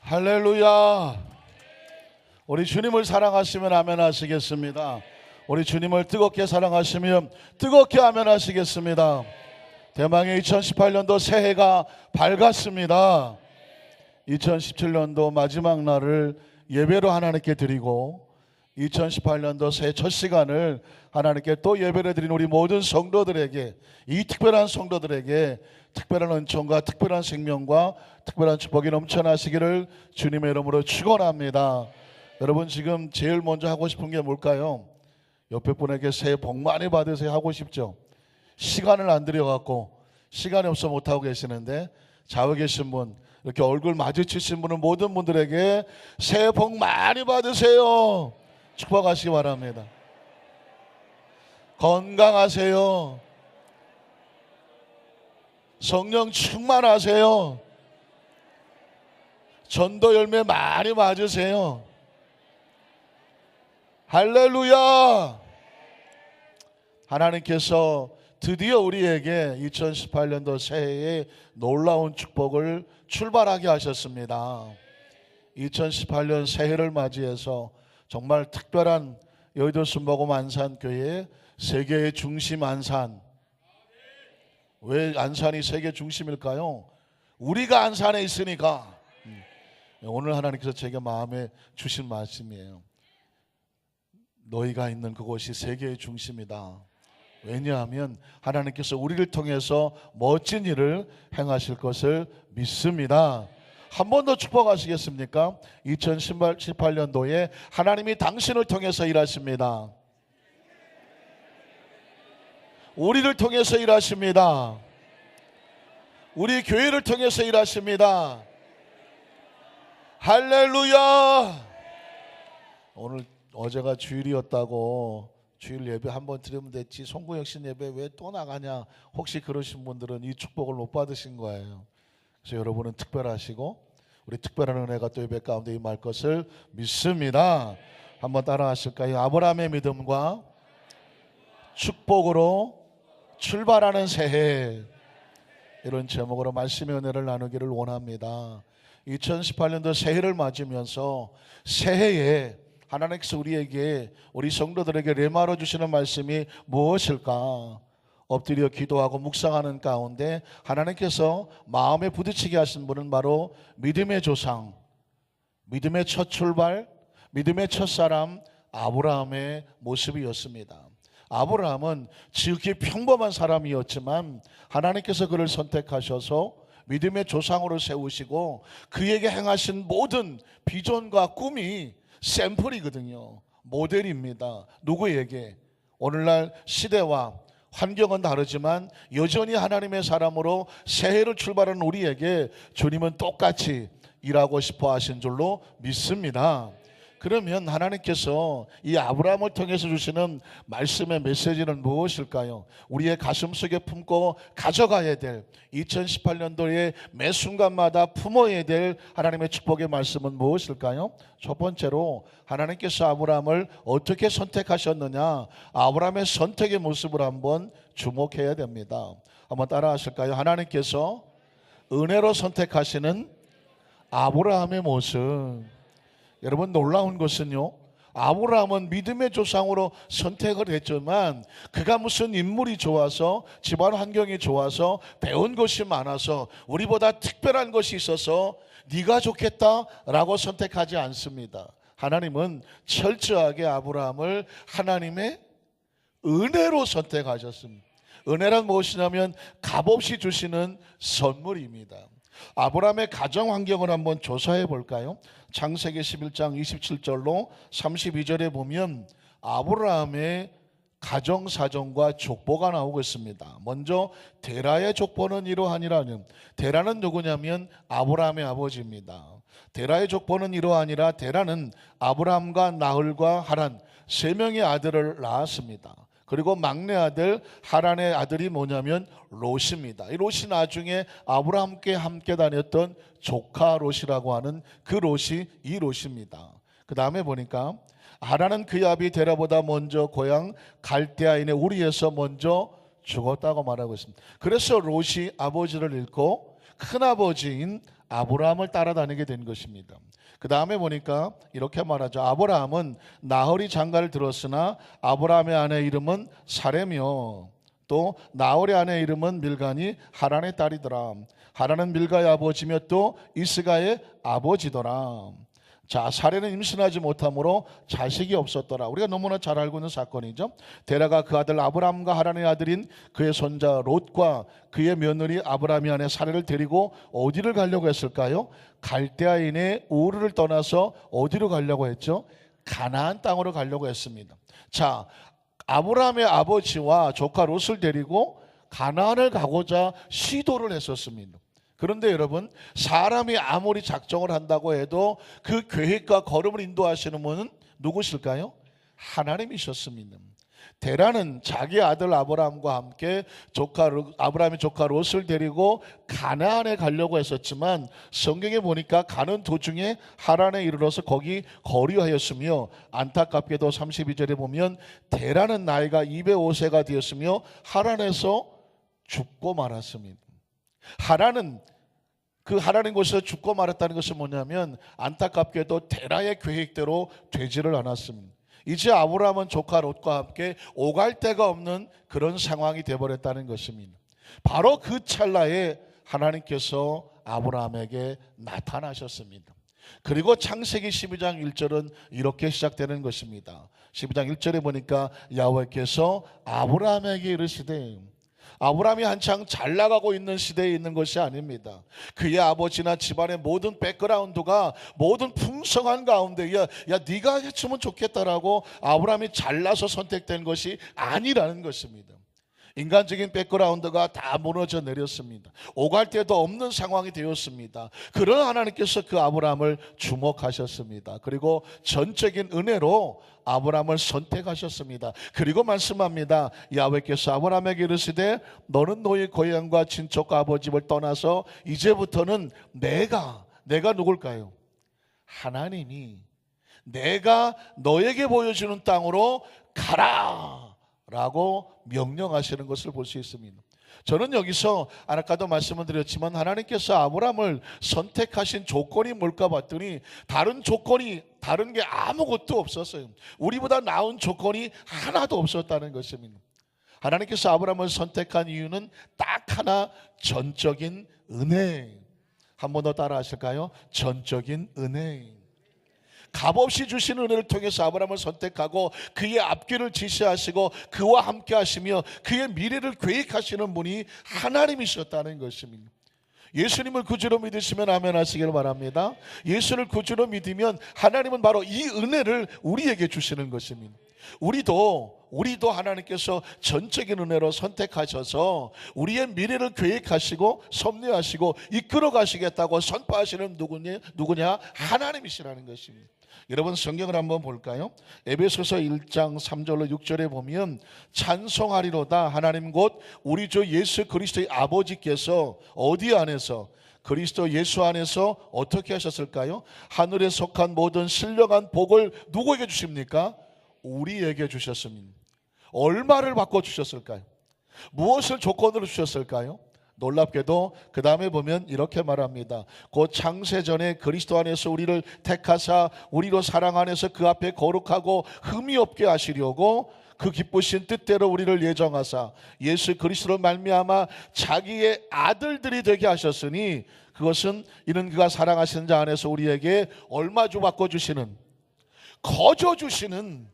할렐루야. 우리 주님을 사랑하시면 아멘 하시겠습니다. 우리 주님을 뜨겁게 사랑하시면 뜨겁게 아멘 하시겠습니다. 대망의 2018년도 새해가 밝았습니다. 2017년도 마지막 날을 예배로 하나님께 드리고 2018년도 새해 첫 시간을 하나님께 또 예배를 드린 우리 모든 성도들에게, 이 특별한 성도들에게 특별한 은총과 특별한 생명과 특별한 축복이 넘쳐나시기를 주님의 이름으로 축원합니다. 여러분, 지금 제일 먼저 하고 싶은 게 뭘까요? 옆에 분에게 새해 복 많이 받으세요 하고 싶죠? 시간을 안 들여갖고 시간이 없어 못하고 계시는데, 좌우에 계신 분, 이렇게 얼굴 마주치신 분은 모든 분들에게 새해 복 많이 받으세요 축복하시기 바랍니다. 건강하세요. 성령 충만하세요. 전도 열매 많이 맞으세요. 할렐루야. 하나님께서 드디어 우리에게 2018년도 새해에 놀라운 축복을 출발하게 하셨습니다. 2018년 새해를 맞이해서 정말 특별한 여의도 순복음 안산교회 세계의 중심 안산. 왜 안산이 세계 중심일까요? 우리가 안산에 있으니까. 오늘 하나님께서 제게 마음에 주신 말씀이에요. 너희가 있는 그곳이 세계의 중심이다. 왜냐하면 하나님께서 우리를 통해서 멋진 일을 행하실 것을 믿습니다. 한 번 더 축복하시겠습니까? 2018년도에 하나님이 당신을 통해서 일하십니다. 우리를 통해서 일하십니다. 우리 교회를 통해서 일하십니다. 할렐루야. 오늘 어제가 주일이었다고 주일 예배 한번 드리면 됐지, 송구혁신 예배 왜 또 나가냐, 혹시 그러신 분들은 이 축복을 못 받으신 거예요. 그래서 여러분은 특별하시고 우리 특별한 은혜가 또 예배 가운데 임할 것을 믿습니다. 한번 따라 하실까요? 아브라함의 믿음과 축복으로 출발하는 새해, 이런 제목으로 말씀의 은혜를 나누기를 원합니다. 2018년도 새해를 맞으면서 새해에 하나님께서 우리에게, 우리 성도들에게 레마로 주시는 말씀이 무엇일까? 엎드려 기도하고 묵상하는 가운데 하나님께서 마음에 부딪히게 하신 분은 바로 믿음의 조상, 믿음의 첫 출발, 믿음의 첫사람 아브라함의 모습이었습니다. 아브라함은 지극히 평범한 사람이었지만 하나님께서 그를 선택하셔서 믿음의 조상으로 세우시고 그에게 행하신 모든 비전과 꿈이 샘플이거든요. 모델입니다. 누구에게? 오늘날 시대와 환경은 다르지만 여전히 하나님의 사람으로 새해를 출발하는 우리에게 주님은 똑같이 일하고 싶어 하신 줄로 믿습니다. 그러면 하나님께서 이 아브라함을 통해서 주시는 말씀의 메시지는 무엇일까요? 우리의 가슴속에 품고 가져가야 될, 2018년도에 매 순간마다 품어야 될 하나님의 축복의 말씀은 무엇일까요? 첫 번째로 하나님께서 아브라함을 어떻게 선택하셨느냐, 아브라함의 선택의 모습을 한번 주목해야 됩니다. 한번 따라 하실까요? 하나님께서 은혜로 선택하시는 아브라함의 모습. 여러분, 놀라운 것은요, 아브라함은 믿음의 조상으로 선택을 했지만 그가 무슨 인물이 좋아서, 집안 환경이 좋아서, 배운 것이 많아서, 우리보다 특별한 것이 있어서 네가 좋겠다라고 선택하지 않습니다. 하나님은 철저하게 아브라함을 하나님의 은혜로 선택하셨습니다. 은혜란 무엇이냐면 값없이 주시는 선물입니다. 아브라함의 가정 환경을 한번 조사해 볼까요? 창세기 11장 27절로 32절에 보면 아브라함의 가정 사정과 족보가 나오고 있습니다. 먼저 데라의 족보는 이러하니라는, 데라는 누구냐면 아브라함의 아버지입니다. 데라의 족보는 이러하니라. 데라는 아브라함과 나흘과 하란 세 명의 아들을 낳았습니다. 그리고 막내 아들 하란의 아들이 뭐냐면 롯입니다. 이 롯이 나중에 아브라함께 함께 다녔던 조카 롯이라고 하는 그 롯이 이 롯입니다. 그 다음에 보니까 하란은 그의 아비 데라보다 먼저 고향 갈대아인의 우리에서 먼저 죽었다고 말하고 있습니다. 그래서 롯이 아버지를 잃고 큰아버지인 아브라함을 따라다니게 된 것입니다. 그 다음에 보니까 이렇게 말하죠. 아브라함은 나홀이 장가를 들었으나 아브라함의 아내 이름은 사레며 또 나홀의 아내 이름은 밀가니 하란의 딸이더라. 하란은 밀가의 아버지며 또 이스가의 아버지더라. 자, 사레는 임신하지 못하므로 자식이 없었더라. 우리가 너무나 잘 알고 있는 사건이죠. 데라가 그 아들 아브람과 하란의 아들인 그의 손자 롯과 그의 며느리 아브람의 아내 사레를 데리고 어디를 가려고 했을까요? 갈대아인의 우르를 떠나서 어디로 가려고 했죠? 가나안 땅으로 가려고 했습니다. 자, 아브람의 아버지와 조카 롯을 데리고 가나안을 가고자 시도를 했었습니다. 그런데 여러분, 사람이 아무리 작정을 한다고 해도 그 계획과 걸음을 인도하시는 분은 누구실까요? 하나님이셨습니다. 데라는 자기 아들 아브라함과 함께 아브라함의 조카 롯을 데리고 가나안에 가려고 했었지만 성경에 보니까 가는 도중에 하란에 이르러서 거기 거류하였으며 안타깝게도 32절에 보면 데라는 나이가 205세가 되었으며 하란에서 죽고 말았습니다. 하란인 곳에서 죽고 말았다는 것은 뭐냐면 안타깝게도 데라의 계획대로 되지를 않았습니다. 이제 아브라함은 조카 롯과 함께 오갈 데가 없는 그런 상황이 되어버렸다는 것입니다. 바로 그 찰나에 하나님께서 아브라함에게 나타나셨습니다. 그리고 창세기 12장 1절은 이렇게 시작되는 것입니다. 12장 1절에 보니까 야훼께서 아브라함에게 이르시되, 아브라함이 한창 잘 나가고 있는 시대에 있는 것이 아닙니다. 그의 아버지나 집안의 모든 백그라운드가 모든 풍성한 가운데 야 네가 했으면 좋겠다라고 아브라함이 잘나서 선택된 것이 아니라는 것입니다. 인간적인 백그라운드가 다 무너져 내렸습니다. 오갈 데도 없는 상황이 되었습니다. 그러나 하나님께서 그 아브라함을 주목하셨습니다. 그리고 전적인 은혜로 아브라함을 선택하셨습니다. 그리고 말씀합니다. 야훼께서 아브라함에게 이르시되 너는 너의 고향과 친척과 아버지를 떠나서 이제부터는 내가 누굴까요? 하나님이 내가 너에게 보여주는 땅으로 가라 라고 명령하시는 것을 볼 수 있습니다. 저는 여기서 아까도 말씀을 드렸지만 하나님께서 아브라함을 선택하신 조건이 뭘까 봤더니 다른 게 아무것도 없었어요. 우리보다 나은 조건이 하나도 없었다는 것입니다. 하나님께서 아브라함을 선택한 이유는 딱 하나, 전적인 은혜. 한 번 더 따라 하실까요? 전적인 은혜. 값없이 주신 은혜를 통해서 아브라함을 선택하고 그의 앞길을 지시하시고 그와 함께 하시며 그의 미래를 계획하시는 분이 하나님이셨다는 것입니다. 예수님을 구주로 믿으시면 아멘 하시길 바랍니다. 예수를 구주로 믿으면 하나님은 바로 이 은혜를 우리에게 주시는 것입니다. 우리도 하나님께서 전적인 은혜로 선택하셔서 우리의 미래를 계획하시고 섭리하시고 이끌어 가시겠다고 선포하시는 누구냐? 하나님이시라는 것입니다. 여러분 성경을 한번 볼까요? 에베소서 1장 3절로 6절에 보면 찬송하리로다 하나님 곧 우리 주 예수 그리스도의 아버지께서 어디 안에서? 그리스도 예수 안에서 어떻게 하셨을까요? 하늘에 속한 모든 신령한 복을 누구에게 주십니까? 우리에게 주셨습니다. 얼마를 바꿔 주셨을까요? 무엇을 조건으로 주셨을까요? 놀랍게도 그 다음에 보면 이렇게 말합니다. 곧 창세전에 그리스도 안에서 우리를 택하사 우리로 사랑 안에서 그 앞에 거룩하고 흠이 없게 하시려고 그 기쁘신 뜻대로 우리를 예정하사 예수 그리스도로 말미암아 자기의 아들들이 되게 하셨으니 그것은 이는 그가 사랑하시는 자 안에서 우리에게 얼마 주 바꿔주시는 거저 주시는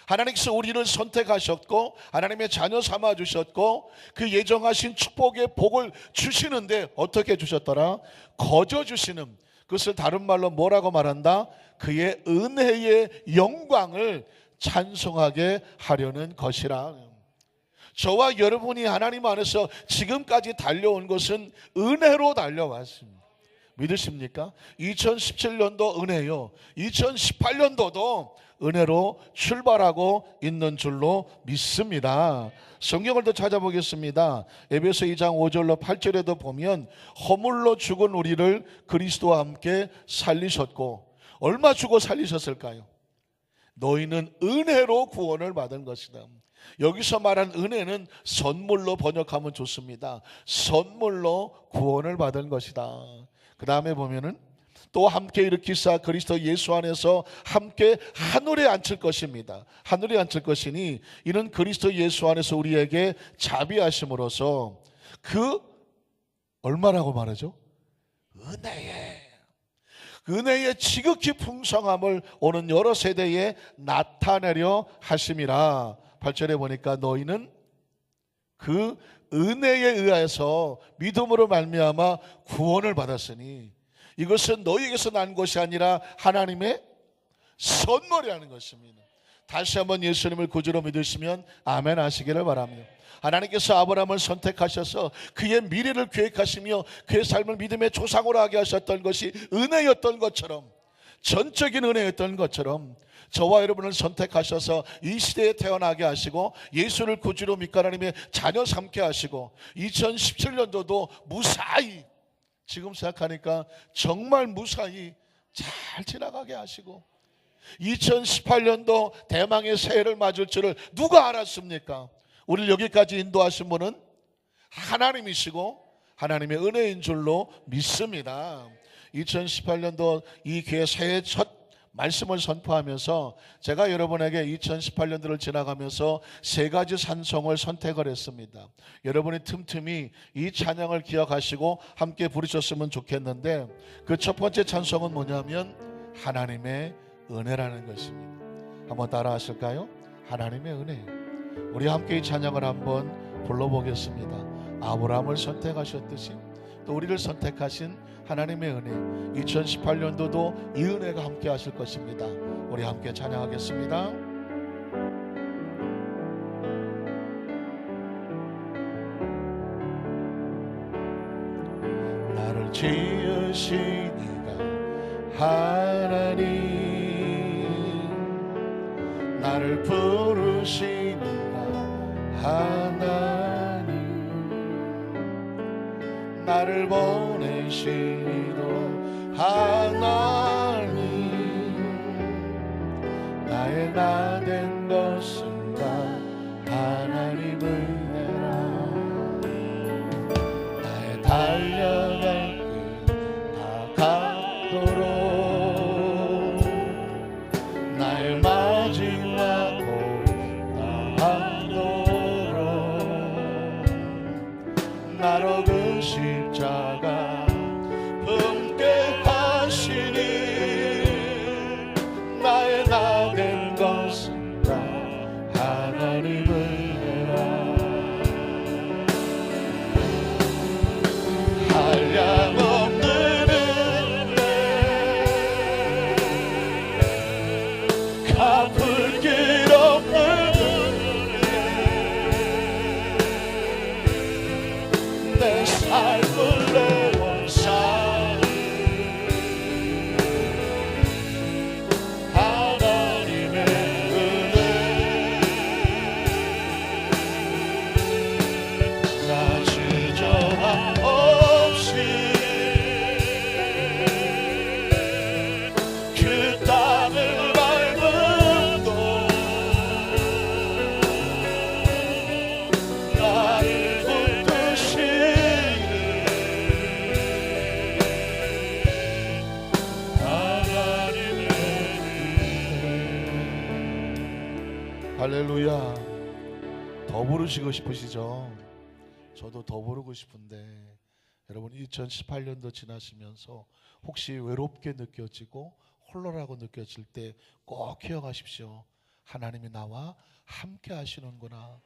하나님께서 우리를 선택하셨고 하나님의 자녀 삼아주셨고 그 예정하신 축복의 복을 주시는데 어떻게 주셨더라? 거저 주시는, 그것을 다른 말로 뭐라고 말한다? 그의 은혜의 영광을 찬송하게 하려는 것이라. 저와 여러분이 하나님 안에서 지금까지 달려온 것은 은혜로 달려왔습니다. 믿으십니까? 2017년도 은혜요, 2018년도도 은혜로 출발하고 있는 줄로 믿습니다. 성경을 더 찾아보겠습니다. 에베소 2장 5절로 8절에도 보면 허물로 죽은 우리를 그리스도와 함께 살리셨고, 얼마 주고 살리셨을까요? 너희는 은혜로 구원을 받은 것이다. 여기서 말한 은혜는 선물로 번역하면 좋습니다. 선물로 구원을 받은 것이다. 그 다음에 보면은 또 함께 일으키사 그리스도 예수 안에서 함께 하늘에 앉힐 것입니다. 하늘에 앉힐 것이니 이는 그리스도 예수 안에서 우리에게 자비하심으로써 그 얼마라고 말하죠? 은혜의 지극히 풍성함을 오는 여러 세대에 나타내려 하심이라. 8절에 보니까 너희는 그 은혜에 의하여서 믿음으로 말미암아 구원을 받았으니 이것은 너희에게서 난 것이 아니라 하나님의 선물이라는 것입니다. 다시 한번 예수님을 구주로 믿으시면 아멘 하시기를 바랍니다. 하나님께서 아브라함을 선택하셔서 그의 미래를 계획하시며 그의 삶을 믿음의 조상으로 하게 하셨던 것이 은혜였던 것처럼, 전적인 은혜였던 것처럼 저와 여러분을 선택하셔서 이 시대에 태어나게 하시고 예수를 구주로 믿고 하나님의 자녀 삼게 하시고 2017년도도 무사히, 지금 생각하니까 정말 무사히 잘 지나가게 하시고 2018년도 대망의 새해를 맞을 줄을 누가 알았습니까? 우리를 여기까지 인도하신 분은 하나님이시고 하나님의 은혜인 줄로 믿습니다. 2018년도 이 교회 새해 첫 말씀을 선포하면서 제가 여러분에게 2018년도를 지나가면서 세 가지 찬송을 선택을 했습니다. 여러분이 틈틈이 이 찬양을 기억하시고 함께 부르셨으면 좋겠는데 그 첫 번째 찬송은 뭐냐면 하나님의 은혜라는 것입니다. 한번 따라 하실까요? 하나님의 은혜. 우리 함께 이 찬양을 한번 불러보겠습니다. 아브라함을 선택하셨듯이 또 우리를 선택하신 하나님의 은혜, 2018년도도 이 은혜가 함께 하실 것입니다. 우리 함께 찬양하겠습니다. 나를 지으신 이가 하나님, 나를 부르신 이가 하나님, 나를 보내신 이도 하나님, 나의 나 된 것은 다 하나님 은혜라. 나의 달려갈 길 다 가도록 나의 마지막 다 하도록 나로 그 십자가 품게 하시니 나의 나 된 것은 다 하나님 은혜라. 한량없는 은혜, 갚을 길 없는 은혜, 내 삶을 내온 삶 하나님의 은혜. 나 주저함 없이 그 땅을 밟음도 나를 붙드시니 하나님의 은혜. 할렐루야. 더 부르시고 싶으시죠? 저도 더 부르고 싶은데 여러분 2018년도 지나시면서 혹시 외롭게 느껴지고 홀로라고 느껴질 때 꼭 기억하십시오. 하나님이 나와 함께 하시는구나.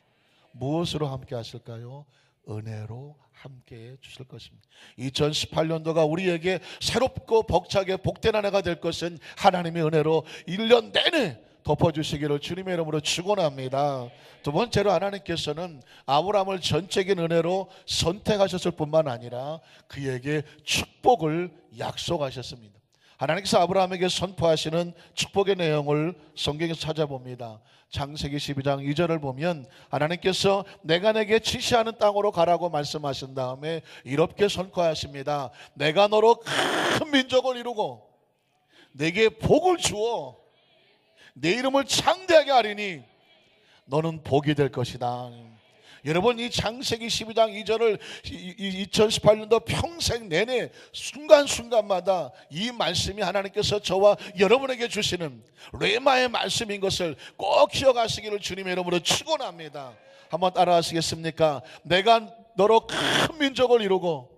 무엇으로 함께 하실까요? 은혜로 함께 해 주실 것입니다. 2018년도가 우리에게 새롭고 벅차게 복된 한 해가 될 것은 하나님의 은혜로 1년 내내 덮어주시기를 주님의 이름으로 축원합니다. 두 번째로 하나님께서는 아브라함을 전적인 은혜로 선택하셨을 뿐만 아니라 그에게 축복을 약속하셨습니다. 하나님께서 아브라함에게 선포하시는 축복의 내용을 성경에서 찾아봅니다. 창세기 12장 2절을 보면 하나님께서 내가 내게 지시하는 땅으로 가라고 말씀하신 다음에 이렇게 선포하십니다. 내가 너로 큰 민족을 이루고 내게 복을 주어 내 이름을 창대하게 하리니 너는 복이 될 것이다. 여러분, 이 창세기 12장 2절을 2018년도 평생 내내 순간순간마다 이 말씀이 하나님께서 저와 여러분에게 주시는 레마의 말씀인 것을 꼭 기억하시기를 주님의 이름으로 축원합니다. 한번 따라하시겠습니까? 내가 너로 큰 민족을 이루고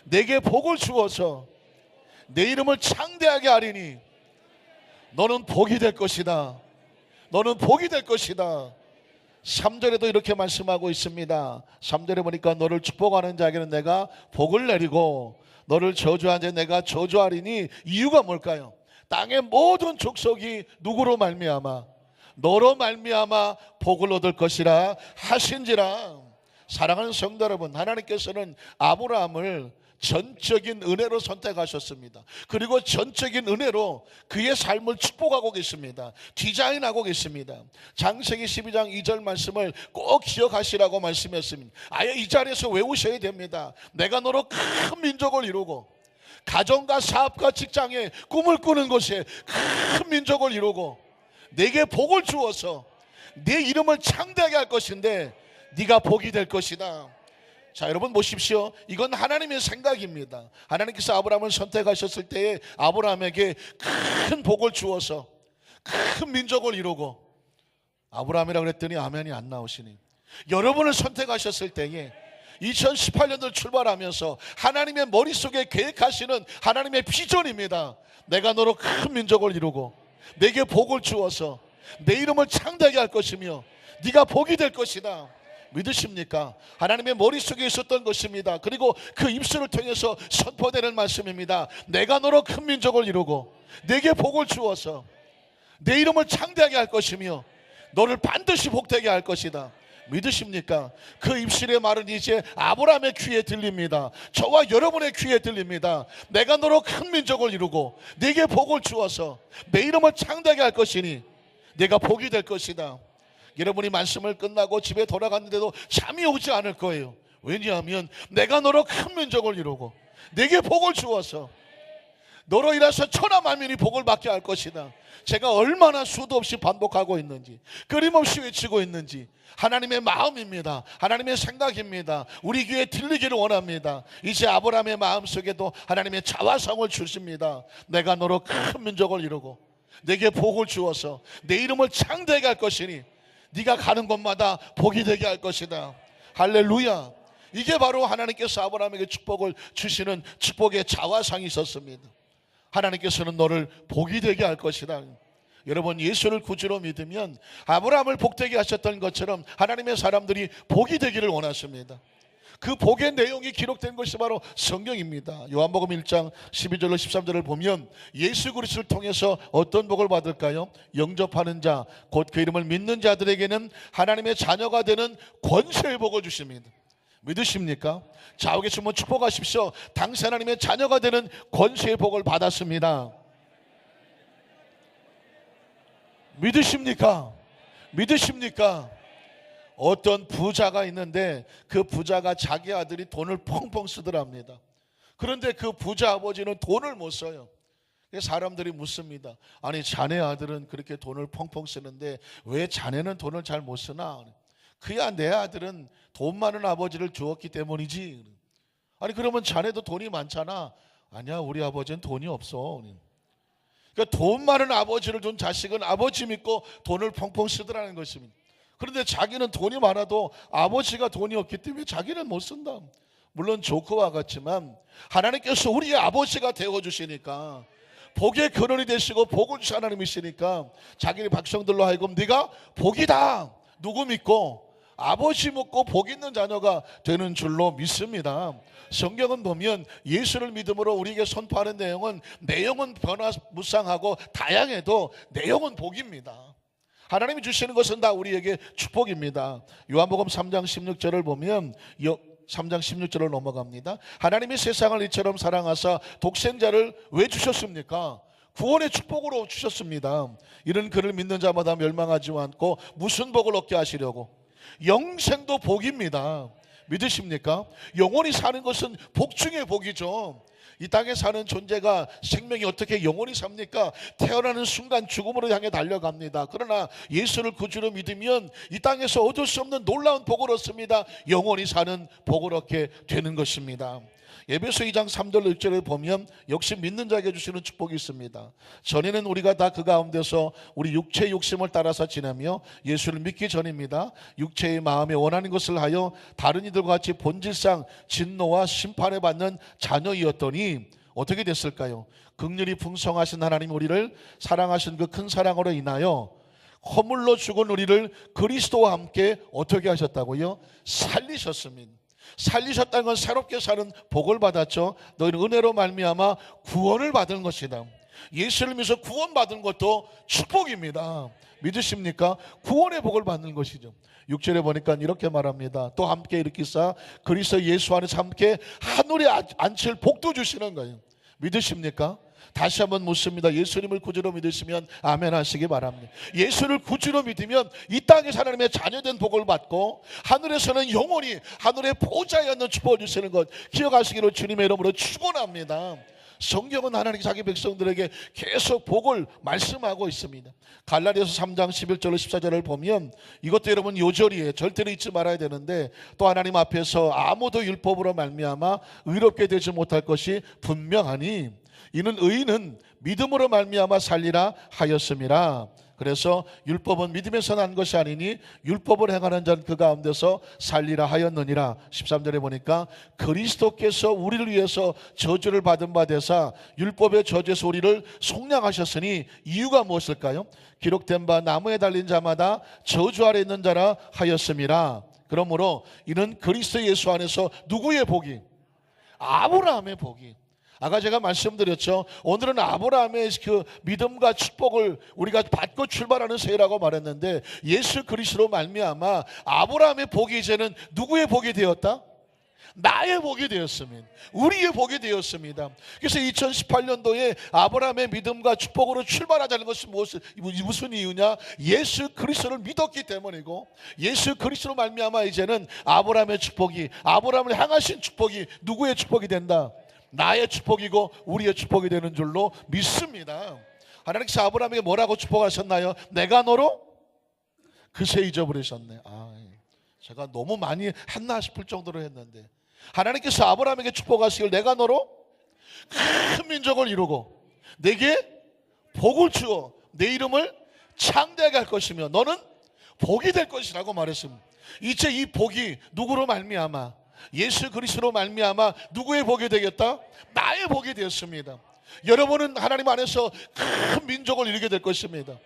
내게 복을 주어서 내 이름을 창대하게 하리니 너는 복이 될 것이다. 너는 복이 될 것이다. 3절에도 이렇게 말씀하고 있습니다. 3절에 보니까 너를 축복하는 자에게는 내가 복을 내리고 너를 저주한 자에 내가 저주하리니 이유가 뭘까요? 땅의 모든 족속이 누구로 말미암아? 너로 말미암아 복을 얻을 것이라 하신지라. 사랑하는 성도 여러분, 하나님께서는 아브라함을 전적인 은혜로 선택하셨습니다. 그리고 전적인 은혜로 그의 삶을 축복하고 계십니다. 디자인하고 계십니다. 창세기 12장 2절 말씀을 꼭 기억하시라고 말씀했습니다. 아예 이 자리에서 외우셔야 됩니다. 내가 너로 큰 민족을 이루고 가정과 사업과 직장에 꿈을 꾸는 곳에 큰 민족을 이루고 내게 복을 주어서 내 이름을 창대하게 할 것인데 네가 복이 될 것이다. 자, 여러분 보십시오. 이건 하나님의 생각입니다. 하나님께서 아브라함을 선택하셨을 때에 아브라함에게 큰 복을 주어서 큰 민족을 이루고, 아브라함이라고 그랬더니 아멘이 안 나오시니, 여러분을 선택하셨을 때에 2018년도를 출발하면서 하나님의 머릿속에 계획하시는 하나님의 비전입니다. 내가 너로 큰 민족을 이루고 내게 복을 주어서 내 이름을 창대하게 할 것이며 네가 복이 될 것이다. 믿으십니까? 하나님의 머릿속에 있었던 것입니다. 그리고 그 입술을 통해서 선포되는 말씀입니다. 내가 너로 큰 민족을 이루고 내게 복을 주어서 내 이름을 창대하게 할 것이며 너를 반드시 복되게 할 것이다. 믿으십니까? 그 입술의 말은 이제 아브라함의 귀에 들립니다. 저와 여러분의 귀에 들립니다. 내가 너로 큰 민족을 이루고 내게 복을 주어서 내 이름을 창대하게 할 것이니 내가 복이 될 것이다. 여러분이 말씀을 끝나고 집에 돌아갔는데도 잠이 오지 않을 거예요. 왜냐하면 내가 너로 큰 민족을 이루고 내게 복을 주어서 너로 인해서 천하 만민이 복을 받게 할 것이다. 제가 얼마나 수도 없이 반복하고 있는지, 끊임없이 외치고 있는지 하나님의 마음입니다. 하나님의 생각입니다. 우리 귀에 들리기를 원합니다. 이제 아브라함의 마음속에도 하나님의 자화성을 주십니다. 내가 너로 큰 민족을 이루고 내게 복을 주어서 내 이름을 창대하게 할 것이니 네가 가는 곳마다 복이 되게 할 것이다. 할렐루야. 이게 바로 하나님께서 아브라함에게 축복을 주시는 축복의 자화상이 있었습니다. 하나님께서는 너를 복이 되게 할 것이다. 여러분, 예수를 구주로 믿으면 아브라함을 복되게 하셨던 것처럼 하나님의 사람들이 복이 되기를 원하십니다. 그 복의 내용이 기록된 것이 바로 성경입니다. 요한복음 1장 12절로 13절을 보면 예수 그리스도를 통해서 어떤 복을 받을까요? 영접하는 자, 곧 그 이름을 믿는 자들에게는 하나님의 자녀가 되는 권세의 복을 주십니다. 믿으십니까? 좌우에 주면 축복하십시오. 당시 하나님의 자녀가 되는 권세의 복을 받았습니다. 믿으십니까? 믿으십니까? 어떤 부자가 있는데 그 부자가 자기 아들이 돈을 펑펑 쓰더랍니다. 그런데 그 부자 아버지는 돈을 못 써요. 사람들이 묻습니다. 아니, 자네 아들은 그렇게 돈을 펑펑 쓰는데 왜 자네는 돈을 잘 못 쓰나? 그야 내 아들은 돈 많은 아버지를 주었기 때문이지. 아니, 그러면 자네도 돈이 많잖아. 아니야, 우리 아버지는 돈이 없어. 그러니까 돈 많은 아버지를 둔 자식은 아버지 믿고 돈을 펑펑 쓰더라는 것입니다. 그런데 자기는 돈이 많아도 아버지가 돈이 없기 때문에 자기는 못 쓴다. 물론 조크와 같지만 하나님께서 우리의 아버지가 되어주시니까, 복의 근원이 되시고 복을 주신 하나님이시니까 자기네 백성들로 하여금 네가 복이다. 누구 믿고? 아버지 믿고 복 있는 자녀가 되는 줄로 믿습니다. 성경은 보면 예수를 믿음으로 우리에게 선포하는 내용은 변화무쌍하고 다양해도 내용은 복입니다. 하나님이 주시는 것은 다 우리에게 축복입니다. 요한복음 3장 16절을 보면 3장 16절을 넘어갑니다. 하나님이 세상을 이처럼 사랑하사 독생자를 왜 주셨습니까? 구원의 축복으로 주셨습니다. 이는 그를 믿는 자마다 멸망하지 않고 무슨 복을 얻게 하시려고? 영생도 복입니다. 믿으십니까? 영원히 사는 것은 복 중의 복이죠. 이 땅에 사는 존재가 생명이 어떻게 영원히 삽니까? 태어나는 순간 죽음으로 향해 달려갑니다. 그러나 예수를 구주로 믿으면 이 땅에서 얻을 수 없는 놀라운 복을 얻습니다. 영원히 사는 복을 얻게 되는 것입니다. 에베소 2장 3절 6절을 보면 역시 믿는 자에게 주시는 축복이 있습니다. 전에는 우리가 다 그 가운데서 우리 육체의 욕심을 따라서 지내며 예수를 믿기 전입니다. 육체의 마음에 원하는 것을 하여 다른 이들과 같이 본질상 진노와 심판을 받는 자녀이었더니 어떻게 됐을까요? 긍휼이 풍성하신 하나님 우리를 사랑하신 그 큰 사랑으로 인하여 허물로 죽은 우리를 그리스도와 함께 어떻게 하셨다고요? 살리셨습니다. 살리셨다는 건 새롭게 사는 복을 받았죠. 너희는 은혜로 말미암아 구원을 받은 것이다. 예수를 믿어서 구원받은 것도 축복입니다. 믿으십니까? 구원의 복을 받는 것이죠. 6절에 보니까 이렇게 말합니다. 또 함께 일으키사 그리스도 예수 안에서 함께 하늘에 앉힐 복도 주시는 거예요. 믿으십니까? 다시 한번 묻습니다. 예수님을 구주로 믿으시면 아멘 하시기 바랍니다. 예수를 구주로 믿으면 이 땅에서 하나님의 자녀된 복을 받고 하늘에서는 영원히 하늘의 보좌에 앉는 축복을 주시는 것 기억하시기를 주님의 이름으로 축원합니다. 성경은 하나님 자기 백성들에게 계속 복을 말씀하고 있습니다. 갈라디아서 3장 11절 14절을 보면 이것도 여러분 요절이에요. 절대로 잊지 말아야 되는데 또 하나님 앞에서 아무도 율법으로 말미암아 의롭게 되지 못할 것이 분명하니 이는 의인은 믿음으로 말미암아 살리라 하였음이라. 그래서 율법은 믿음에서 난 것이 아니니 율법을 행하는 자는 그 가운데서 살리라 하였느니라. 13절에 보니까 그리스도께서 우리를 위해서 저주를 받은 바 되사 율법의 저주에서 우리를 속량하셨으니 이유가 무엇일까요? 기록된 바 나무에 달린 자마다 저주 아래 있는 자라 하였음이라. 그러므로 이는 그리스도 예수 안에서 누구의 복이? 아브라함의 복이. 아까 제가 말씀드렸죠. 오늘은 아브라함의 그 믿음과 축복을 우리가 받고 출발하는 세라고 말했는데 예수 그리스도로 말미암아 아브라함의 복이 이제는 누구의 복이 되었다? 나의 복이 되었습니다. 우리의 복이 되었습니다. 그래서 2018년도에 아브라함의 믿음과 축복으로 출발하자는 것은 무슨 이유냐? 예수 그리스도를 믿었기 때문이고 예수 그리스도로 말미암아 이제는 아브라함의 축복이 아브라함을 향하신 축복이 누구의 축복이 된다? 나의 축복이고 우리의 축복이 되는 줄로 믿습니다. 하나님께서 아브라함에게 뭐라고 축복하셨나요? 내가 너로 그새 잊어버리셨네. 제가 너무 많이 했나 싶을 정도로 했는데 하나님께서 아브라함에게 축복하시길 내가 너로 큰 민족을 이루고 내게 복을 주어 내 이름을 창대하게 할 것이며 너는 복이 될 것이라고 말했습니다. 이제 이 복이 누구로 말미암아? 예수 그리스도로 말미암아 누구의 복이 되겠다? 나의 복이 되었습니다. 여러분은 하나님 안에서 큰 민족을 이루게 될 것입니다.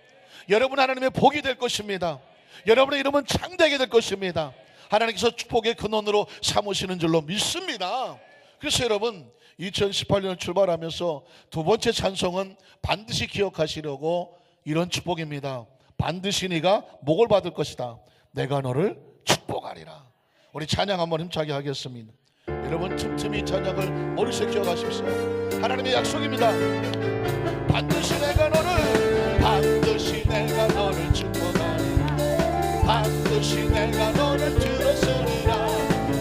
여러분 하나님의 복이 될 것입니다. 여러분의 이름은 창대하게 될 것입니다. 하나님께서 축복의 근원으로 삼으시는 줄로 믿습니다. 그래서 여러분 2018년을 출발하면서 두 번째 찬송은 반드시 기억하시려고 이런 축복입니다. 반드시 네가 복을 받을 것이다. 내가 너를 축복하리라. 우리 찬양 한번 힘차게 하겠습니다. 여러분 틈틈이 찬양을 머릿속에 기억하십시오. 하나님의 약속입니다. 반드시 내가 너를 축복하리라. 반드시 내가 너를 들었으리라.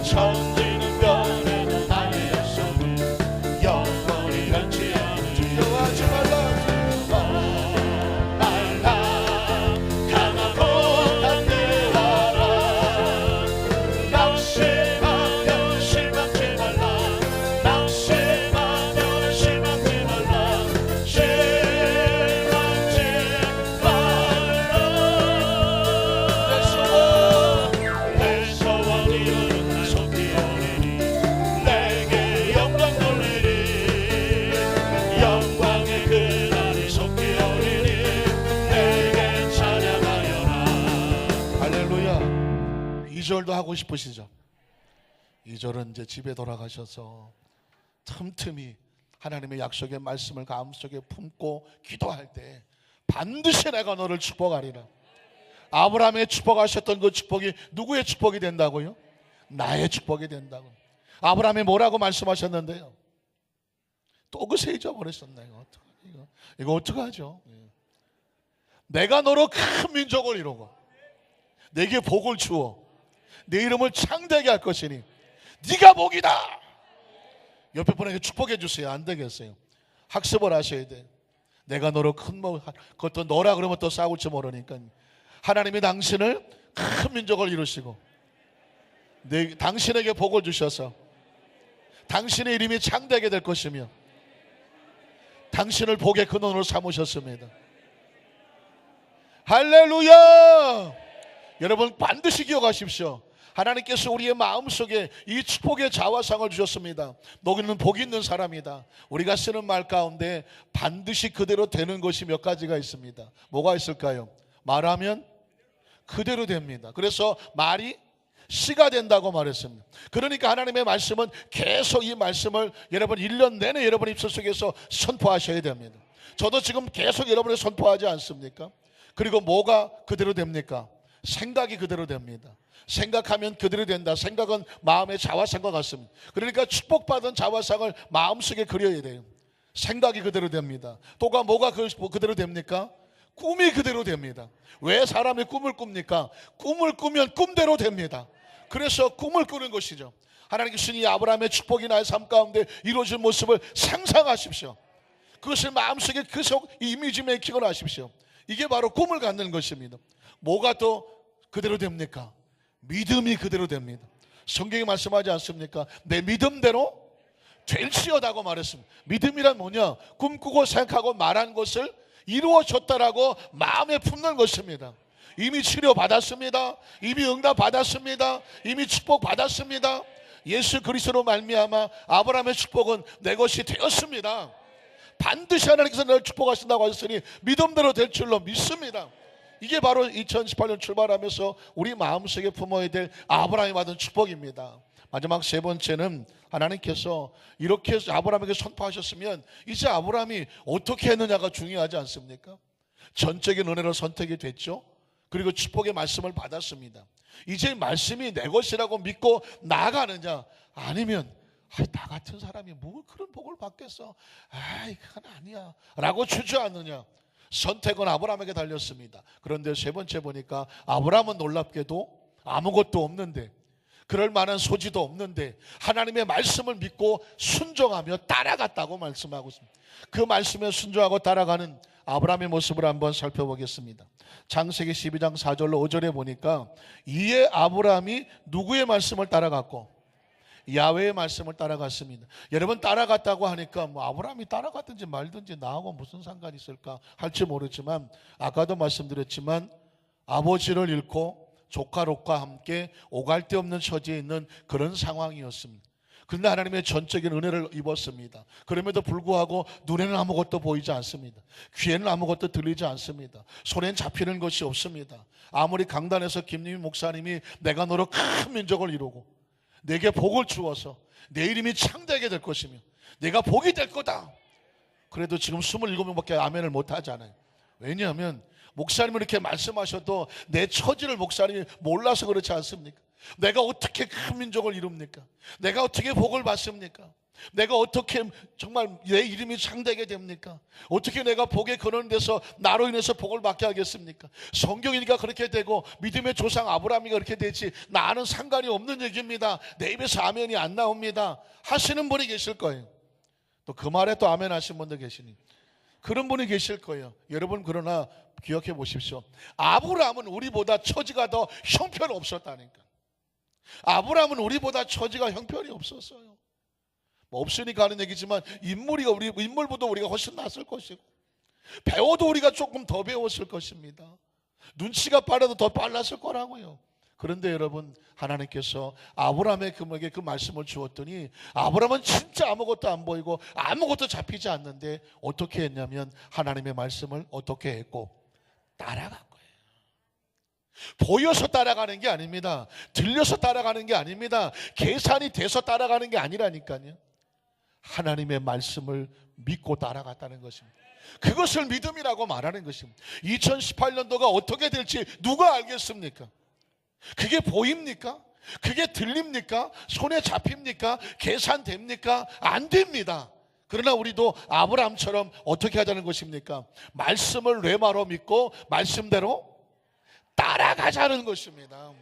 천지는 변해도 나의 약속은 영원히 변치 않으리. 두려워하지 말라. 도 하고 싶으시죠? 2절은 이제 집에 돌아가셔서 틈틈이 하나님의 약속의 말씀을 마음속에 품고 기도할 때 반드시 내가 너를 축복하리라. 아브라함의 축복하셨던 그 축복이 누구의 축복이 된다고요? 나의 축복이 된다고. 아브라함이 뭐라고 말씀하셨는데요? 또 그새 잊어버렸었네요. 이거 어떡하죠? 내가 너로 큰 민족을 이루고 내게 복을 주어 내 이름을 창대하게 할 것이니 네가 복이다. 옆에 분에게 축복해 주세요. 안 되겠어요. 학습을 하셔야 돼. 내가 너로 그것도 너라 그러면 또 싸울지 모르니까. 하나님이 당신을 큰 민족을 이루시고 당신에게 복을 주셔서 당신의 이름이 창대하게 될 것이며 당신을 복의 근원으로 삼으셨습니다. 할렐루야. 여러분 반드시 기억하십시오. 하나님께서 우리의 마음속에 이 축복의 자화상을 주셨습니다. 너는 복 있는 사람이다. 우리가 쓰는 말 가운데 반드시 그대로 되는 것이 몇 가지가 있습니다. 뭐가 있을까요? 말하면 그대로 됩니다. 그래서 말이 씨가 된다고 말했습니다. 그러니까 하나님의 말씀은 계속 이 말씀을 여러분 1년 내내 여러분 입술 속에서 선포하셔야 됩니다. 저도 지금 계속 여러분을 선포하지 않습니까? 그리고 뭐가 그대로 됩니까? 생각이 그대로 됩니다. 생각하면 그대로 된다. 생각은 마음의 자화상과 같습니다. 그러니까 축복받은 자화상을 마음속에 그려야 돼요. 생각이 그대로 됩니다. 또가 뭐가 그대로 됩니까? 꿈이 그대로 됩니다. 왜 사람이 꿈을 꿉니까? 꿈을 꾸면 꿈대로 됩니다. 그래서 꿈을 꾸는 것이죠. 하나님께서 이 아브라함의 축복이 나의 삶 가운데 이루어진 모습을 상상하십시오. 그것을 마음속에 계속 이미지 메이킹을 하십시오. 이게 바로 꿈을 갖는 것입니다. 뭐가 또 그대로 됩니까? 믿음이 그대로 됩니다. 성경이 말씀하지 않습니까? 내 믿음대로 될지어다고 말했습니다. 믿음이란 뭐냐? 꿈꾸고 생각하고 말한 것을 이루어졌다라고 마음에 품는 것입니다. 이미 치료 받았습니다. 이미 응답 받았습니다. 이미 축복 받았습니다. 예수 그리스도로 말미암아 아브라함의 축복은 내 것이 되었습니다. 반드시 하나님께서 너를 축복하신다고 하셨으니 믿음대로 될 줄로 믿습니다. 이게 바로 2018년 출발하면서 우리 마음속에 품어야 될 아브라함이 받은 축복입니다. 마지막 세 번째는 하나님께서 이렇게 아브라함에게 선포하셨으면 이제 아브라함이 어떻게 했느냐가 중요하지 않습니까? 전적인 은혜로 선택이 됐죠. 그리고 축복의 말씀을 받았습니다. 이제 말씀이 내 것이라고 믿고 나아가느냐, 아니면 나 같은 사람이 뭘 그런 복을 받겠어, 그건 아니야 라고 주저하느냐. 선택은 아브라함에게 달렸습니다. 그런데 세 번째 보니까 아브라함은 놀랍게도 아무것도 없는데, 그럴 만한 소지도 없는데 하나님의 말씀을 믿고 순종하며 따라갔다고 말씀하고 있습니다. 그 말씀에 순종하고 따라가는 아브라함의 모습을 한번 살펴보겠습니다. 창세기 12장 4절로 5절에 보니까 이에 아브라함이 누구의 말씀을 따라갔고 야훼의 말씀을 따라갔습니다. 여러분, 따라갔다고 하니까 뭐 아브라함이 따라갔든지 말든지 나하고 무슨 상관이 있을까 할지 모르지만, 아까도 말씀드렸지만 아버지를 잃고 조카 롯과 함께 오갈 데 없는 처지에 있는 그런 상황이었습니다. 그런데 하나님의 전적인 은혜를 입었습니다. 그럼에도 불구하고 눈에는 아무것도 보이지 않습니다. 귀에는 아무것도 들리지 않습니다. 손엔 잡히는 것이 없습니다. 아무리 강단에서 김유민 목사님이 내가 너로 큰 민족을 이루고 내게 복을 주어서 내 이름이 창대하게 될 것이며 내가 복이 될 거다, 그래도 지금 27명밖에 아멘을 못하잖아요. 왜냐하면 목사님은 이렇게 말씀하셔도 내 처지를 목사님이 몰라서 그렇지 않습니까? 내가 어떻게 큰 민족을 이룹니까? 내가 어떻게 복을 받습니까? 내가 어떻게 정말 내 이름이 창대하게 됩니까? 어떻게 내가 복의 근원이 돼서 나로 인해서 복을 받게 하겠습니까? 성경이니까 그렇게 되고 믿음의 조상 아브라함이 그렇게 되지 나는 상관이 없는 얘기입니다, 내 입에서 아멘이 안 나옵니다 하시는 분이 계실 거예요. 또 그 말에 또 아멘 하신 분도 계시니 그런 분이 계실 거예요. 여러분, 그러나 기억해 보십시오. 아브라함은 우리보다 처지가 더 형편없었다니까. 아브라함은 우리보다 처지가 형편이 없었어요. 뭐 없으니까 하는 얘기지만 인물보다 우리가 훨씬 낫을 것이고, 배워도 우리가 조금 더 배웠을 것입니다. 눈치가 빨라도 더 빨랐을 거라고요. 그런데 여러분, 하나님께서 아브라함에게 그 말씀을 주었더니 아브라함은 진짜 아무것도 안 보이고 아무것도 잡히지 않는데 어떻게 했냐면 하나님의 말씀을 어떻게 했고 따라간 거예요. 보여서 따라가는 게 아닙니다. 들려서 따라가는 게 아닙니다. 계산이 돼서 따라가는 게 아니라니까요. 하나님의 말씀을 믿고 따라갔다는 것입니다. 그것을 믿음이라고 말하는 것입니다. 2018년도가 어떻게 될지 누가 알겠습니까? 그게 보입니까? 그게 들립니까? 손에 잡힙니까? 계산됩니까? 안 됩니다. 그러나 우리도 아브라함처럼 어떻게 하자는 것입니까? 말씀을 레마로 믿고 말씀대로 따라가자는 것입니다.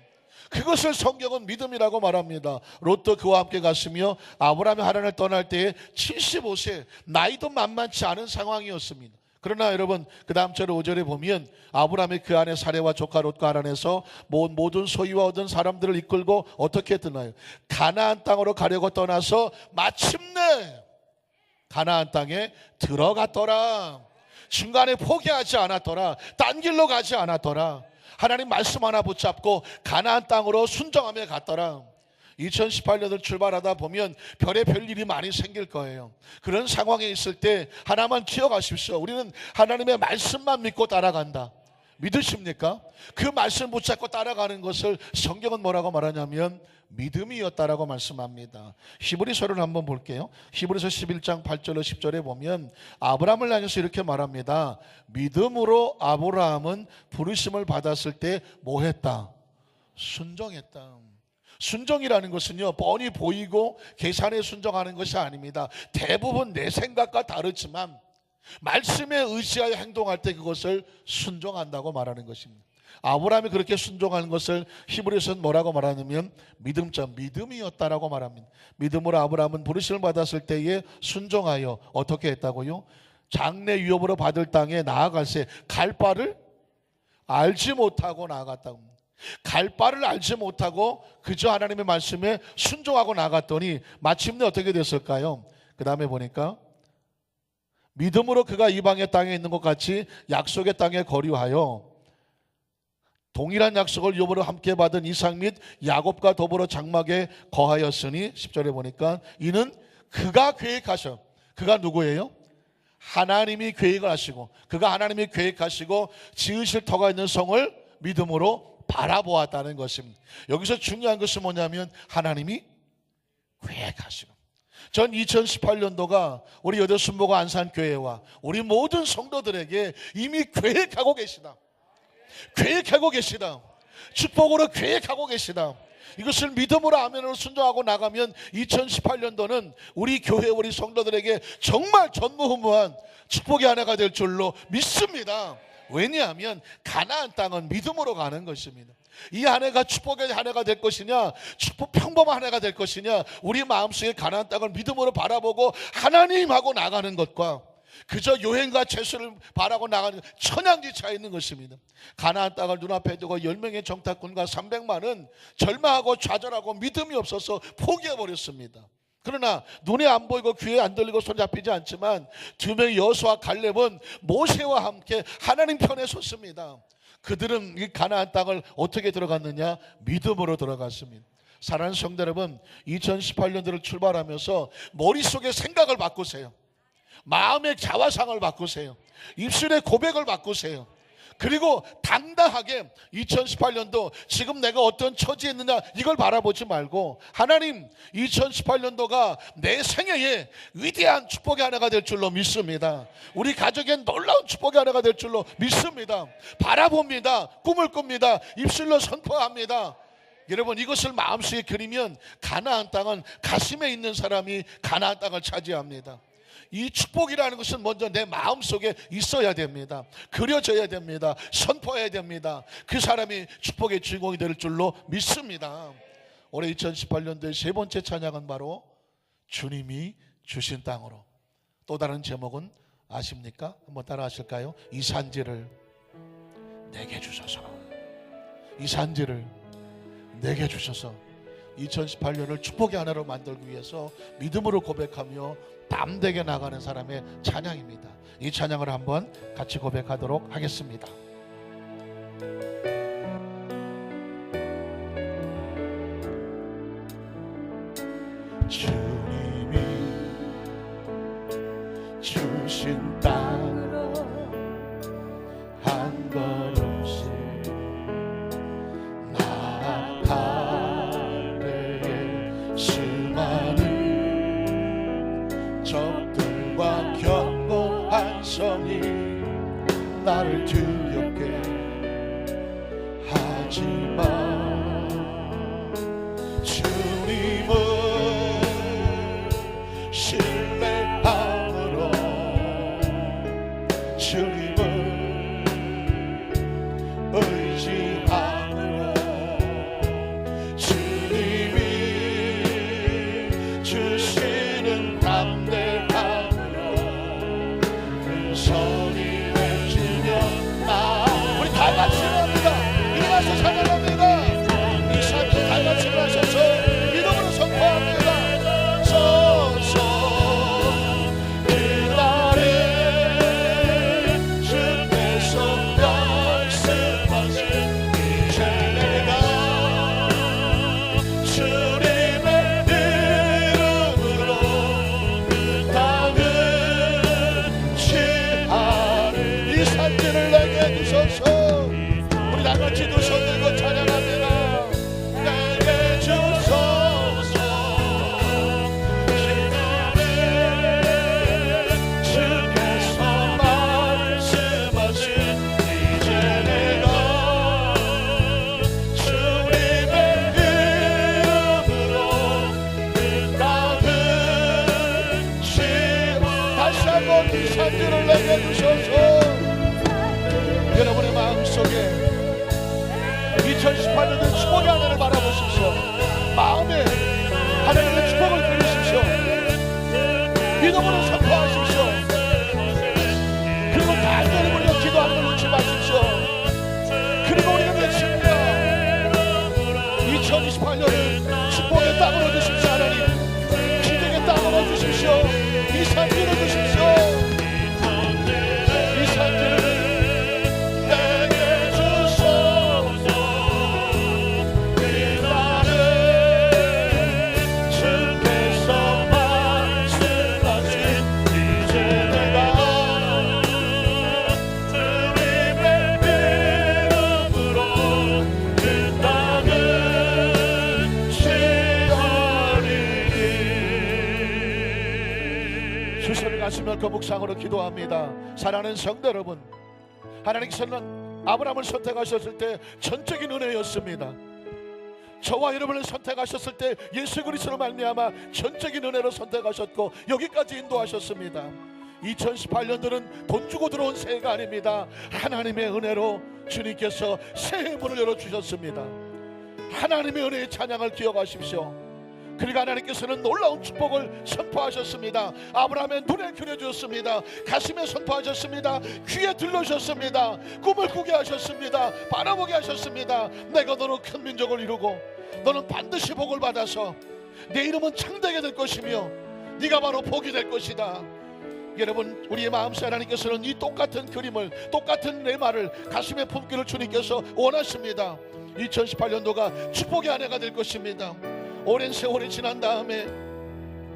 그것을 성경은 믿음이라고 말합니다. 롯도 그와 함께 갔으며 아브라함이 하란을 떠날 때에 75세, 나이도 만만치 않은 상황이었습니다. 그러나 여러분, 그 다음 절 5절에 보면 아브라함이 그 안에 사례와 조카 롯과 하란에서 모든 소유와 얻은 사람들을 이끌고 어떻게 떠나요? 가나안 땅으로 가려고 떠나서 마침내 가나안 땅에 들어갔더라. 중간에 포기하지 않았더라. 딴 길로 가지 않았더라. 하나님 말씀 하나 붙잡고 가나안 땅으로 순종하며 갔더라. 2018년을 출발하다 보면 별의별 일이 많이 생길 거예요. 그런 상황에 있을 때 하나만 기억하십시오. 우리는 하나님의 말씀만 믿고 따라간다. 믿으십니까? 그 말씀 붙잡고 따라가는 것을 성경은 뭐라고 말하냐면 믿음이었다라고 말씀합니다. 히브리서를 한번 볼게요. 히브리서 11장 8절로 10절에 보면 아브라함을 향해서 이렇게 말합니다. 믿음으로 아브라함은 부르심을 받았을 때 뭐 했다? 순종했다. 순종이라는 것은요, 뻔히 보이고 계산에 순종하는 것이 아닙니다. 대부분 내 생각과 다르지만 말씀에 의지하여 행동할 때 그것을 순종한다고 말하는 것입니다. 아브라함이 그렇게 순종하는 것을 히브리서는 뭐라고 말하냐면 믿음이었다라고 말합니다. 믿음으로 아브라함은 부르심을 받았을 때에 순종하여 어떻게 했다고요? 장래 유업으로 받을 땅에 나아갈새 갈 바를 알지 못하고 나아갔다고. 갈 바를 알지 못하고 그저 하나님의 말씀에 순종하고 나갔더니 마침내 어떻게 됐을까요? 그 다음에 보니까 믿음으로 그가 이방의 땅에 있는 것 같이 약속의 땅에 거류하여 동일한 약속을 유업으로 함께 받은 이삭 및 야곱과 더불어 장막에 거하였으니 10절에 보니까 이는 그가 계획하셔. 그가 누구예요? 하나님이 계획을 하시고 그가 하나님이 계획하시고 지으실 터가 있는 성을 믿음으로 바라보았다는 것입니다. 여기서 중요한 것은 뭐냐면 하나님이 계획하시고, 전 2018년도가 우리 여덟순복음 안산교회와 우리 모든 성도들에게 이미 계획하고 계시다. 계획하고 계시다. 축복으로 계획하고 계시다. 이것을 믿음으로 아멘으로 순종하고 나가면 2018년도는 우리 교회 우리 성도들에게 정말 전무후무한 축복의 한 해가 될 줄로 믿습니다. 왜냐하면 가나안 땅은 믿음으로 가는 것입니다. 이 한 해가 축복의 한 해가 될 것이냐, 축복 평범한 한 해가 될 것이냐, 우리 마음속에 가나안 땅을 믿음으로 바라보고 하나님하고 나가는 것과 그저 여행과 채소를 바라고 나가는 천양지 차이 있는 것입니다. 가나안 땅을 눈앞에 두고 10명의 정탐꾼과 300만은 절망하고 좌절하고 믿음이 없어서 포기해버렸습니다. 그러나 눈에 안 보이고 귀에 안 들리고 손잡히지 않지만 2명의 여호수아와 갈렙은 모세와 함께 하나님 편에 섰습니다. 그들은 이 가나안 땅을 어떻게 들어갔느냐? 믿음으로 들어갔습니다. 사랑하는 성도 여러분, 2018년도를 출발하면서 머릿속에 생각을 바꾸세요. 마음의 자화상을 바꾸세요. 입술의 고백을 바꾸세요. 그리고 당당하게 2018년도 지금 내가 어떤 처지에 있느냐 이걸 바라보지 말고 하나님, 2018년도가 내 생애에 위대한 축복의 한 해가 될 줄로 믿습니다. 우리 가족엔 놀라운 축복의 한 해가 될 줄로 믿습니다. 바라봅니다. 꿈을 꿉니다. 입술로 선포합니다. 여러분, 이것을 마음속에 그리면 가나안 땅은 가슴에 있는 사람이 가나안 땅을 차지합니다. 이 축복이라는 것은 먼저 내 마음속에 있어야 됩니다. 그려져야 됩니다. 선포해야 됩니다. 그 사람이 축복의 주인공이 될 줄로 믿습니다. 올해 2018년도의 세 번째 찬양은 바로 주님이 주신 땅으로. 또 다른 제목은 아십니까? 한번 따라 하실까요? 이 산지를 내게 주셔서. 이 산지를 내게 주셔서. 2018년을 축복의 한 해로 만들기 위해서 믿음으로 고백하며 담대게 나가는 사람의 찬양입니다. 이 찬양을 한번 같이 고백하도록 하겠습니다. 주님이 주신 땅으로 한 걸음씩 나아가네. 수많은 적들과 겪고 한성이 나를 두렵게 하지만 주님은 신뢰함으로 주님을 의지함으로 이 산지를 내게 주셔서 여러분의 마음속에 2018년의 축복의 하늘을 바라보십시오. 마음에 하나님의 축복을 드리십시오. 믿음으로 선포하십시오. 그리고 간절히 불려 기도하는 걸 놓지 마십시오. 그리고 우리가 외칩니다. 2028년을 축복의 땅으로 주십시오. 하나님 기적의 땅으로 주십시오. 이 산지를 주십시오. 이 산지를 내게 주소서. 이 날을 주께서 말씀하신 이제 내가 주님의 이름으로 그 땅을 취하리니. 주선을 가시며 그 묵상으로 기도합니다. 사랑하는 성도 여러분, 하나님께서는 아브라함을 선택하셨을 때 전적인 은혜였습니다. 저와 여러분을 선택하셨을 때 예수 그리스도로 말미암아 전적인 은혜로 선택하셨고 여기까지 인도하셨습니다. 2018년도는 돈 주고 들어온 새해가 아닙니다. 하나님의 은혜로 주님께서 새해 문을 열어주셨습니다. 하나님의 은혜의 찬양을 기억하십시오. 그러니까 하나님께서는 놀라운 축복을 선포하셨습니다. 아브라함의 눈에 그려주셨습니다. 가슴에 선포하셨습니다. 귀에 들려주셨습니다. 꿈을 꾸게 하셨습니다. 바라보게 하셨습니다. 내가 너로 큰 민족을 이루고 너는 반드시 복을 받아서 내 이름은 창대하게 될 것이며 네가 바로 복이 될 것이다. 여러분, 우리의 마음속에 하나님께서는 이 똑같은 그림을, 똑같은 레마를 가슴에 품기를 주님께서 원하십니다. 2018년도가 축복의 한 해가 될 것입니다. 오랜 세월이 지난 다음에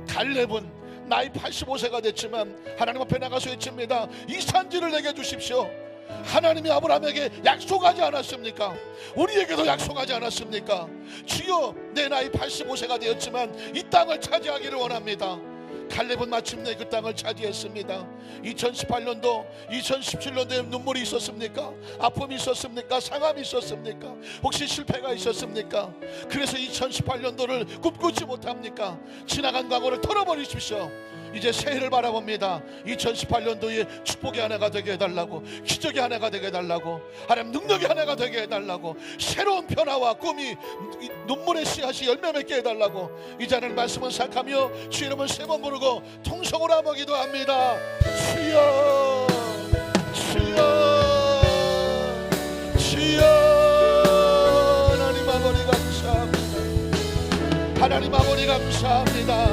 갈렙은 나이 85세가 됐지만 하나님 앞에 나가서 외칩니다. 이 산지를 내게 주십시오. 하나님이 아브라함에게 약속하지 않았습니까? 우리에게도 약속하지 않았습니까? 주여, 내 나이 85세가 되었지만 이 땅을 차지하기를 원합니다. 갈렙은 마침내 그 땅을 차지했습니다. 2018년도, 2017년도에 눈물이 있었습니까? 아픔이 있었습니까? 상함이 있었습니까? 혹시 실패가 있었습니까? 그래서 2018년도를 꿈꾸지 못합니까? 지나간 과거를 털어버리십시오. 이제 새해를 바라봅니다. 2018년도에 축복의 한 해가 되게 해달라고, 기적의 한 해가 되게 해달라고, 하나님 능력의 한 해가 되게 해달라고, 새로운 변화와 꿈이 눈물의 씨앗이 열매 맺게 해달라고 이 자는 말씀을 생각하며 주 이름을 세 번 부르고 통성으로 한번 기도합니다. 주여, 주여, 주여. 하나님 아버지 감사합니다. 하나님 아버지 감사합니다.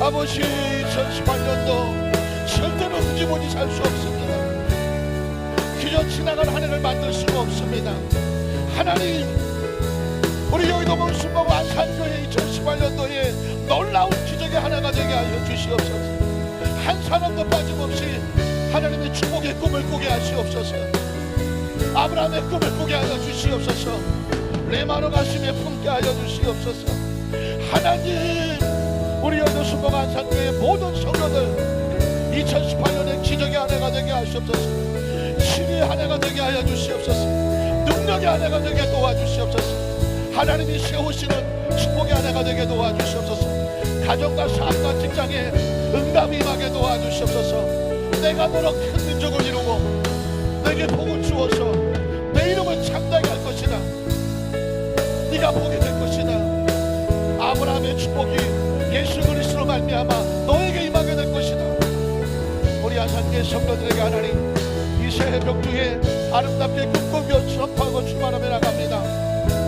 아버지, 2018년도 절대로 흐지부지 살 수 없습니다. 그저 지나간 한 해를 만들 수가 없습니다. 하나님, 우리 여의도 문수보고 안산교회 2018년도에 놀라운 기적의 하나가 되게 하여 주시옵소서. 한 사람도 빠짐없이 하나님의 축복의 꿈을 꾸게 하시옵소서. 아브라함의 꿈을 꾸게 하여 주시옵소서. 레마노 가슴에 품게 하여 주시옵소서. 하나님, 우리 여의도 순복 안산교회 모든 성도들 2018년에 기적의 한 해가 되게 하시옵소서. 신의 한 해가 되게 하여 주시옵소서. 능력의 한 해가 되게 도와주시옵소서. 하나님이 세우시는 축복의 한 해가 되게 도와주시옵소서. 가정과 삶과 직장에 응답이 임하게 도와주시옵소서. 내가 너로 큰 민족을 이루고 내게 복을 주어서 내 이름을 창대하게 할 것이다. 네가 복이 될 것이다. 아브라함의 축복이 예수 그리스도로 말미암아 너에게 임하게 될 것이다. 우리 안산교회 성도들에게 하나님 이 새해 벽두에 아름답게 꿈꾸며 선포하고 출발하며 나갑니다.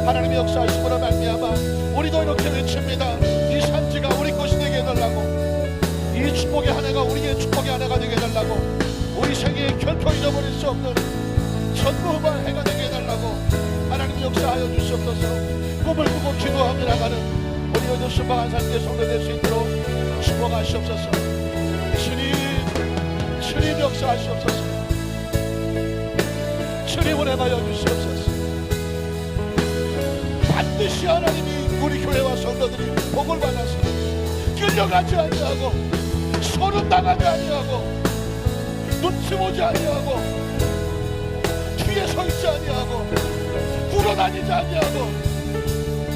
하나님의 역사하심으로 말미암아 우리도 이렇게 외칩니다. 이 산지가 우리 것이 되게 해달라고, 이 축복의 한 해가 우리의 축복의 한 해가 되게 해달라고, 우리 생애에 결코 잊어버릴 수 없는 전무후무한 해가 되게 해달라고 하나님 역사하여 주시옵소서. 꿈을 꾸고 기도하며 나가는 우리 여의도 순복 안산교회 성도 될 수 있도록 축복하시옵소서. 주님 역사하시옵소서. 주님 은혜하여 주시옵소서. 반드시 하나님이 우리 교회와 성도들이 복을 받아서 끌려가지 아니하고 소름당하지 아니하고 눈치 보지 아니하고 뒤에 서 있지 아니하고 굴러다니지 아니하고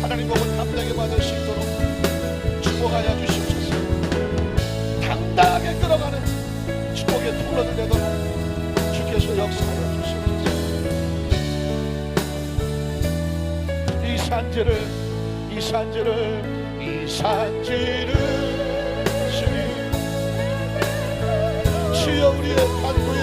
하나님 복을 담대하게 받을 수 있도록 축복하여 주시옵소서. 당당하게 끌어가는 축복의 통로를 내도록 주께서 역사하여 주시옵소서. 이 산지를 주님, 주여 우리의 반문